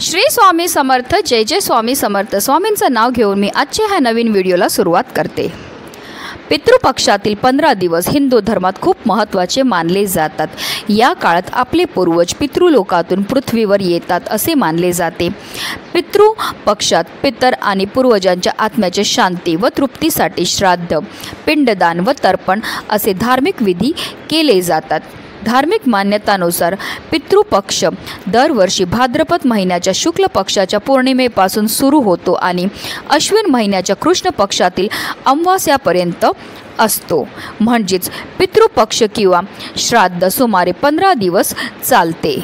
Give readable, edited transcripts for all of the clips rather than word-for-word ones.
श्री स्वामी समर्थ, जय जय स्वामी समर्थ। स्वामींचं नाव घेऊन मी आजच्या ह्या नवीन व्हिडिओला सुरुवात करते। पितृपक्षातील 15 दिवस हिंदू धर्मात खूप महत्त्वाचे मानले जातात। या काळात आपले पूर्वज पितृलोकातून पृथ्वीवर येतात असे मानले जाते। पितृपक्षात पितर आणि पूर्वजांच्या आत्म्याच्या शांती व तृप्तीसाठी श्राद्ध, पिंडदान व तर्पण असे धार्मिक विधी केले जातात। धार्मिक मान्यतानुसार पितृपक्ष दरवर्षी भाद्रपद महिन्याच्या शुक्ल पक्षाच्या पौर्णिमेपासून सुरू होतो आणि अश्विन महिन्याच्या कृष्ण पक्षातील अमावास्यापर्यंत असतो। म्हणजेच पितृपक्ष किंवा श्राद्ध सुमारे 15 दिवस चालते।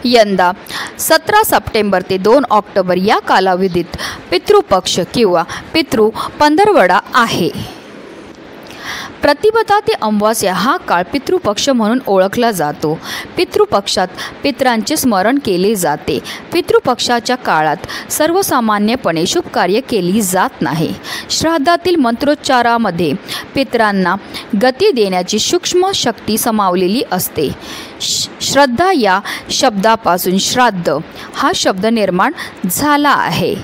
यंदा 17 सप्टेंबर ते 2 ऑक्टोबर या कालावधीत पितृपक्ष किंवा पितृ पंधरवडा आहे। प्रतिपदा ते अमावास्या हा काळ पितृपक्ष म्हणून ओळखला जातो। पितृपक्षात पितरांचे स्मरण केले जाते। पितृपक्षाच्या काळात सर्वसामान्यपणे शुभ कार्य केली जात नाही। श्राद्धातील मंत्रोच्चारामध्ये पितरांना गती देण्याची सूक्ष्म शक्ती समावलेली असते। श्रद्धा या शब्दापासून श्राद्ध हा शब्द निर्माण झाला आहे।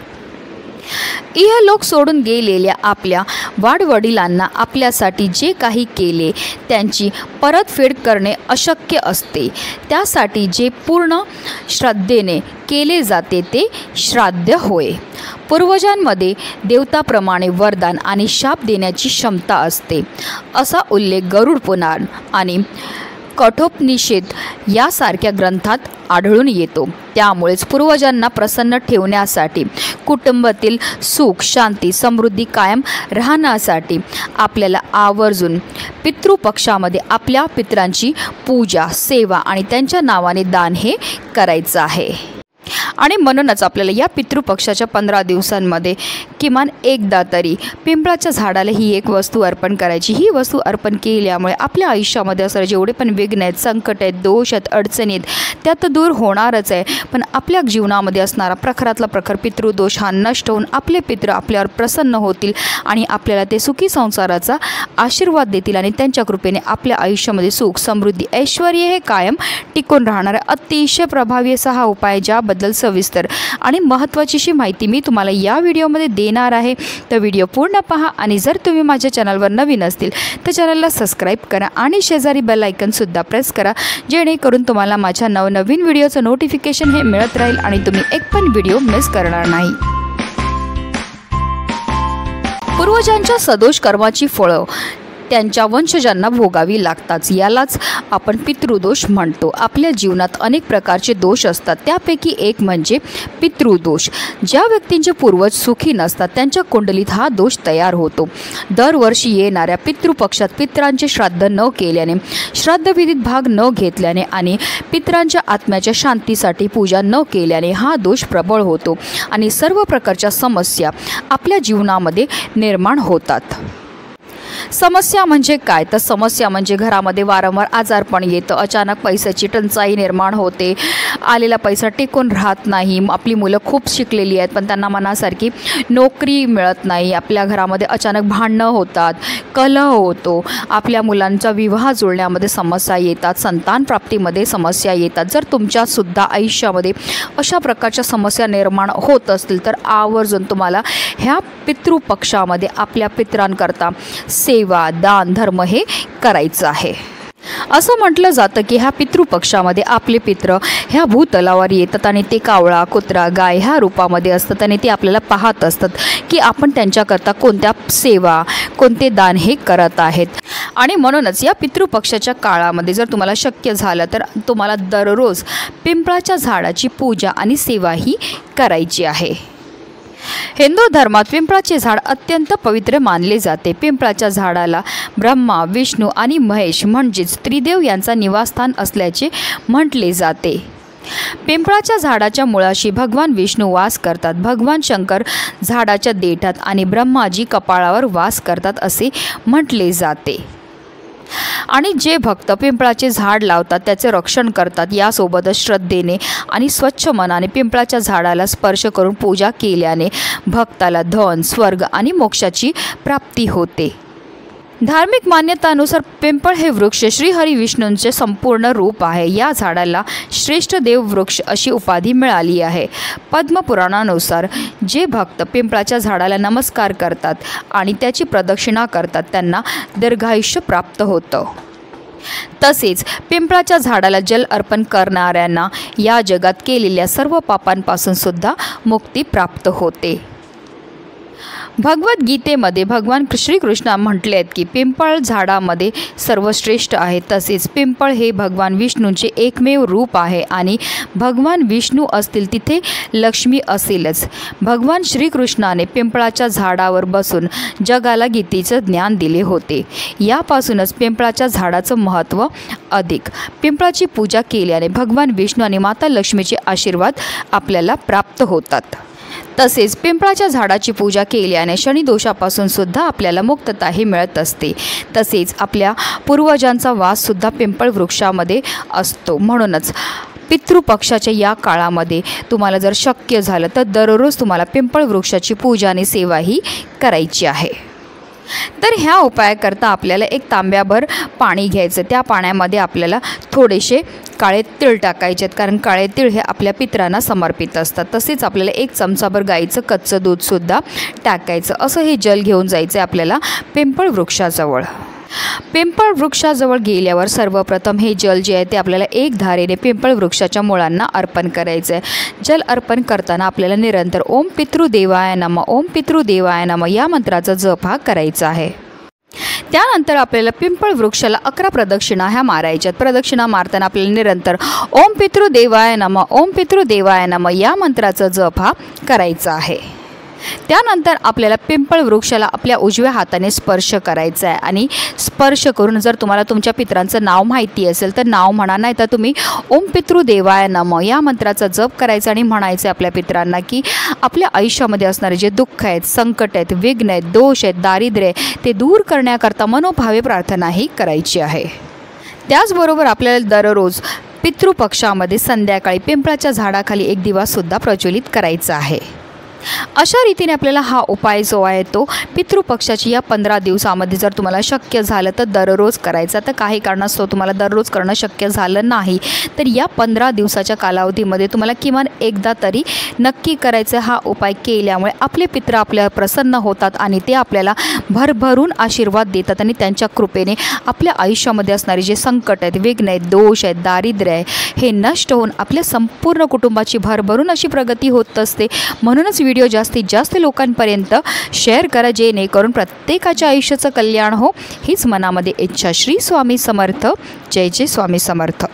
इहलोक सोडून गेलेल्या आपल्या वाडवडिलांना आपल्यासाठी जे काही केले त्यांची परतफेड करणे अशक्य असते। त्यासाठी जे पूर्ण श्रद्धेने केले जाते ते श्राद्ध होय। पूर्वजांमध्ये देवताप्रमाणे वरदान आणि शाप देण्याची क्षमता असते असा उल्लेख गरुड पुराण आणि कठोपनिषद यासारख्या ग्रंथात आढळून येतो। त्यामुळेच पूर्वजांना प्रसन्न ठेवण्यासाठी, कुटुंबातील सुख शांती समृद्धी कायम राहण्यासाठी आपल्याला आवर्जून पितृपक्षामध्ये आपल्या पितरांची पूजा, सेवा आणि त्यांच्या नावाने दान हे करायचं आहे। आणि म्हणूनच आपल्याला या पितृपक्षाच्या 15 दिवसांमध्ये किमान एकदा तरी पिंपळाच्या झाडाला ही एक वस्तू अर्पण करायची। ही वस्तू अर्पण केल्यामुळे आपल्या आयुष्यामध्ये असणारे जेवढे पण विघ्न आहेत, संकट आहेत, दोष आहेत, अडचणी आहेत त्या तर दूर होणारच आहे, पण आपल्या जीवनामध्ये असणारा प्रखरातला प्रखर पितृदोष हा नष्ट होऊन आपले पितृ आपल्यावर प्रसन्न होतील आणि आपल्याला ते सुखी संसाराचा आशीर्वाद देतील आणि त्यांच्या कृपेने आपल्या आयुष्यामध्ये सुख समृद्धी ऐश्वर हे कायम टिकून राहणार आहे। अतिशय प्रभावी असा हा उपाय, ज्याबद्दल सविस्तर आणि महत्त्वाची माहिती मी तुम्हाला या व्हिडिओमध्ये देणार आहे। तर व्हिडिओ पूर्ण पहा आणि जर तुम्ही माझ्या चॅनलवर नवीन असतील तर चॅनलला सबस्क्राईब करा आणि शेजारी बेल आयकन सुद्धा प्रेस करा, जेणेकरून तुम्हाला माझ्या नवनवीन व्हिडिओचं नोटिफिकेशन हे मिळत राहील आणि तुम्ही एक पण व्हिडिओ मिस करणार नाही। पूर्वजांच्या सदोष कर्माची फळं त्यांच्या वंशजांना भोगावी लागतात। यालाच आपण पितृदोष म्हणतो। आपल्या जीवनात अनेक प्रकारचे दोष असतात, त्यापैकी एक म्हणजे पितृदोष। ज्या व्यक्तींचे पूर्वज सुखी नसतात त्यांच्या कुंडलीत हा दोष तयार होतो। दरवर्षी येणाऱ्या पितृपक्षात पितरांचे श्राद्ध न केल्याने, श्राद्धविधीत भाग न घेतल्याने आणि पितरांच्या आत्म्याच्या शांतीसाठी पूजा न केल्याने हा दोष प्रबळ होतो आणि सर्व प्रकारच्या समस्या आपल्या जीवनामध्ये निर्माण होतात। समस्या म्हणजे काय? तर समस्या म्हणजे घरामध्ये वारंवार आजारपण येतं, अचानक पैशाची टंचाई निर्माण होते, आलेला पैसा टिकून राहत नाही, आपली मुलं खूप शिकलेली आहेत पण त्यांना मनासारखी नोकरी मिळत नाही, आपल्या घरामध्ये अचानक भांडणं होतात, कलह होतो, आपल्या मुलांचा विवाह जुळण्यामध्ये समस्या येतात, संतान प्राप्तीमध्ये समस्या येतात। जर तुमच्यासुद्धा आयुष्यामध्ये अशा प्रकारच्या समस्या निर्माण होत असतील तर आवर्जून तुम्हाला ह्या पितृपक्षामध्ये आपल्या पितरांकरता सेवा, दान, धर्म हे करायचं आहे। असं म्हटलं जातं की ह्या पितृपक्षामध्ये आपले पितृ ह्या भूतलावर येतात आणि ते कावळा, कुत्रा, गाय ह्या रूपामध्ये असतात आणि ते आपल्याला पाहत असतात की आपण त्यांच्याकरता कोणत्या सेवा, कोणते दान हे करत आहेत। आणि म्हणूनच या पितृपक्षाच्या काळामध्ये जर तुम्हाला शक्य झालं तर तुम्हाला दररोज पिंपळाच्या झाडाची पूजा आणि सेवा ही करायची आहे। हिंदू धर्मात पिंपळाचे झाड अत्यंत पवित्र मानले जाते। पिंपळाच्या झाडाला ब्रह्मा, विष्णू आणि महेश म्हणजेच त्रिदेव यांचा निवासस्थान असल्याचे म्हटले जाते। पिंपळाच्या झाडाच्या मुळाशी भगवान विष्णू वास करतात, भगवान शंकर झाडाच्या देठात आणि ब्रह्माजी कपाळावर वास करतात असे म्हटले जाते। आणि जे भक्त पिंपळाचे झाड लावतात त्याचे रक्षण करतात। यासोबतच श्रद्धेने आणि स्वच्छ मनाने पिंपळाच्या झाडाला स्पर्श करून पूजा केल्याने भक्ताला धन, स्वर्ग आणि मोक्षाची प्राप्ती होते। धार्मिक मान्यतानुसार पिंपळ हे वृक्ष श्रीहरी विष्णूंचे संपूर्ण रूप आहे। या झाडाला श्रेष्ठ देव वृक्ष अशी उपाधी मिळाली आहे। पद्मपुराणानुसार जे भक्त पिंपळाच्या झाडाला नमस्कार करतात आणि त्याची प्रदक्षिणा करतात त्यांना दीर्घायुष्य प्राप्त होतं। तसेच पिंपळाच्या झाडाला जल अर्पण करणाऱ्यांना या जगात केलेल्या सर्व पापांपासून सुद्धा मुक्ती प्राप्त होते। भगवद्गीतेमध्ये भगवान श्रीकृष्ण म्हटले आहेत की पिंपळ झाडामध्ये सर्वश्रेष्ठ आहे। तसेच पिंपळ हे भगवान विष्णूंचे एकमेव रूप आहे आणि भगवान विष्णू असतील तिथे लक्ष्मी असेलच। भगवान श्रीकृष्णाने पिंपळाच्या झाडावर बसून जगाला गीतेचं ज्ञान दिले होते। यापासूनच पिंपळाच्या झाडाचं महत्त्व अधिक। पिंपळाची पूजा केल्याने भगवान विष्णू आणि माता लक्ष्मीचे आशीर्वाद आपल्याला प्राप्त होतात। तसेच पिंपळाच्या झाडाची पूजा केल्याने शनिदोषापासून सुद्धा आपल्याला मुक्तताही मिळत असते। तसेच आपल्या पूर्वजांचा वास सुद्धा पिंपळ वृक्षामध्ये असतो। म्हणूनच पितृपक्षाच्या या काळामध्ये तुम्हाला जर शक्य झालं तर दररोज तुम्हाला पिंपळ वृक्षाची पूजा आणि सेवाही करायची आहे। तर ह्या उपायाकरता आपल्याला एक तांब्याभर पाणी घ्यायचं। त्या पाण्यामध्ये आपल्याला थोडेसे काळे तीळ टाकायचे आहेत, कारण काळे तीळ हे आपल्या पितरांना समर्पित असतात। तसेच आपल्याला एक चमचाभर गाईचं कच्चं दूधसुद्धा टाकायचं। असं हे जल घेऊन जायचं आपल्याला पिंपळ वृक्षाजवळ। पिंपळ वृक्षाजवळ गेल्यावर सर्वप्रथम हे जल जे आहे ते आपल्याला एक धारेने पिंपळ वृक्षाच्या मुळांना अर्पण करायचं आहे। जल अर्पण करताना आपल्याला निरंतर ओम पितृदेवाय नमः, ओम पितृदेवाय नमः या मंत्राचा जप हा करायचा आहे। त्यानंतर आपल्याला पिंपळ वृक्षाला 11 प्रदक्षिणा ह्या मारायच्यात। प्रदक्षिणा मारताना आपल्याला निरंतर ओम पितृदेवाय नमः, ओम पितृदेवाय नमः या मंत्राचा जप हा करायचा आहे। त्यानंतर आपल्याला पिंपळ वृक्षाला आपल्या उजव्या हाताने स्पर्श करायचा आहे आणि स्पर्श करून जर तुम्हाला तुमच्या पितरांचं नाव माहिती असेल तर नाव म्हणा, नाही तर तुम्ही ओम पितृदेवाय नमः या मंत्राचा जप करायचा आणि म्हणायचं आपल्या पितरांना की आपल्या आयुष्यामध्ये असणारे जे दुःख आहेत, संकट आहेत, विघ्न आहेत, दोष आहेत, दारिद्र्य ते दूर करण्याकरता मनोभावे प्रार्थनाही करायची आहे। त्याचबरोबर आपल्याला दररोज पितृपक्षामध्ये संध्याकाळी पिंपळाच्या झाडाखाली एक दिवासुद्धा प्रज्वलित करायचा आहे। अशा रीतीने आपल्याला हा उपाय जो आहे तो पितृपक्षाची या 15 दिवसामध्ये जर तुम्हाला शक्य झालं तर दररोज करायचा। तर काही कारणास्तव तुम्हाला दररोज करणं शक्य झालं नाही तर या 15 दिवसाच्या कालावधीमध्ये तुम्हाला किमान एकदा तरी नक्की करायचं। हा उपाय केल्यामुळे आपले पित्र आपल्याला प्रसन्न होतात आणि ते आपल्याला भरभरून आशीर्वाद देतात आणि त्यांच्या कृपेने आपल्या आयुष्यामध्ये असणारे जे संकट आहेत, विघ्न आहेत, दोष आहेत, दारिद्र्य आहे हे नष्ट होऊन आपल्या संपूर्ण कुटुंबाची भरभरून अशी प्रगती होत असते। म्हणूनच व्हिडिओ जास्तीत जास्त लोकांपर्यंत शेअर करा जेणेकरून प्रत्येकाच्या आयुष्याचं कल्याण हो हीच मनामध्ये इच्छा। श्री स्वामी समर्थ। जय जय स्वामी समर्थ।